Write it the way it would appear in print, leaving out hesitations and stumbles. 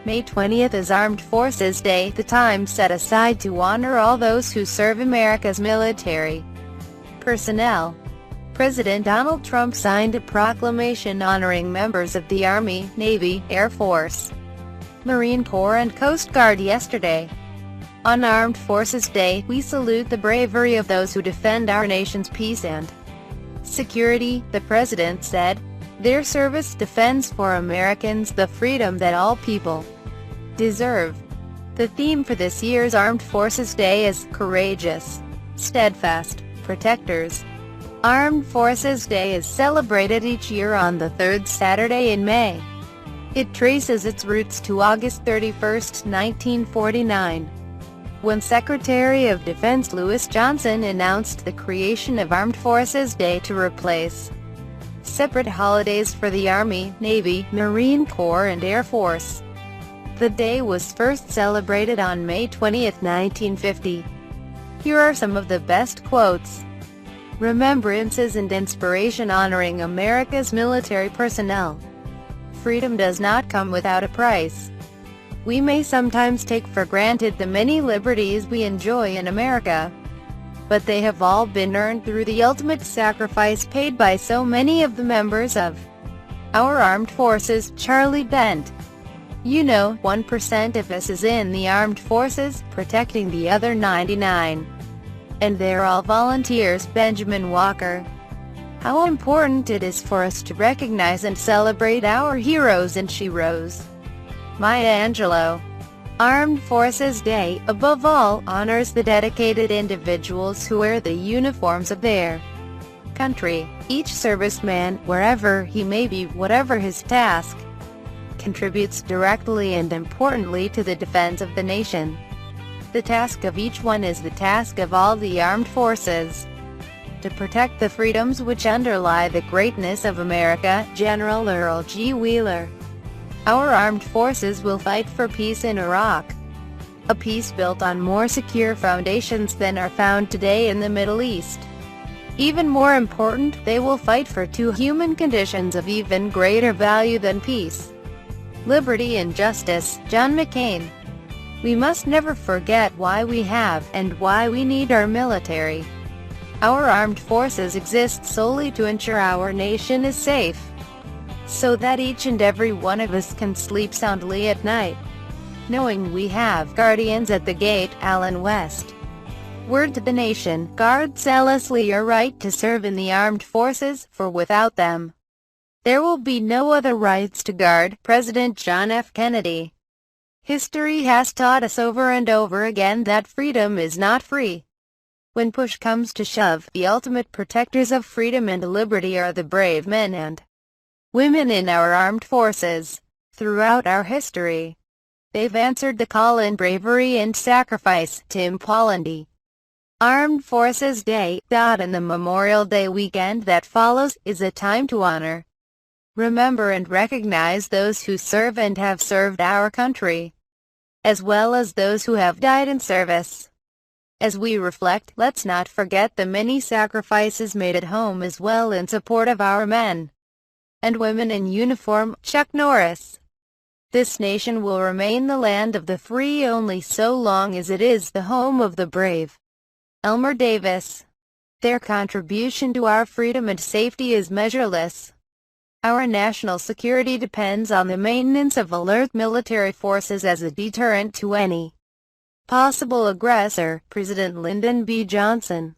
May 20th is Armed Forces Day, the time set aside to honor all those who serve America's military personnel. President Donald Trump signed a proclamation honoring members of the Army, Navy, Air Force, Marine Corps and Coast Guard yesterday. On Armed Forces Day, we salute the bravery of those who defend our nation's peace and security, the president said. Their service defends for Americans the freedom that all people deserve. The theme for this year's Armed Forces Day is Courageous, Steadfast, Protectors. Armed Forces Day is celebrated each year on the third Saturday in May. It traces its roots to August 31, 1949, when Secretary of Defense Louis Johnson announced the creation of Armed Forces Day to replace separate holidays for the Army, Navy, Marine Corps and Air Force. The day was first celebrated on May 20, 1950. Here are some of the best quotes, remembrances and inspiration honoring America's military personnel. Freedom does not come without a price. We may sometimes take for granted the many liberties we enjoy in America, but they have all been earned through the ultimate sacrifice paid by so many of the members of our armed forces. Charlie Bent. You know, 1% of us is in the armed forces, protecting the other 99. And they're all volunteers. Benjamin Walker. How important it is for us to recognize and celebrate our heroes and sheroes. Maya Angelou. Armed Forces Day, above all, honors the dedicated individuals who wear the uniforms of their country. Each serviceman, wherever he may be, whatever his task, contributes directly and importantly to the defense of the nation. The task of each one is the task of all the armed forces. To protect the freedoms which underlie the greatness of America. General Earl G. Wheeler. Our armed forces will fight for peace in Iraq, a peace built on more secure foundations than are found today in the Middle East. Even more important, they will fight for two human conditions of even greater value than peace: liberty and justice. John McCain. We must never forget why we have, and why we need our military. Our armed forces exist solely to ensure our nation is safe, so that each and every one of us can sleep soundly at night, knowing we have guardians at the gate. Allen West. Word to the nation: guard zealously your right to serve in the armed forces, for without them, there will be no other rights to guard. President John F. Kennedy. History has taught us over and over again that freedom is not free. When push comes to shove, the ultimate protectors of freedom and liberty are the brave men and women in our armed forces. Throughout our history, they've answered the call in bravery and sacrifice. Tim Pawlenty. Armed Forces Day, and the Memorial Day weekend that follows, is a time to honor, remember and recognize those who serve and have served our country, as well as those who have died in service. As we reflect, let's not forget the many sacrifices made at home as well in support of our men and women in uniform. Chuck Norris. This nation will remain the land of the free only so long as it is the home of the brave. Elmer Davis. Their contribution to our freedom and safety is measureless. Our national security depends on the maintenance of alert military forces as a deterrent to any possible aggressor. President Lyndon B. Johnson.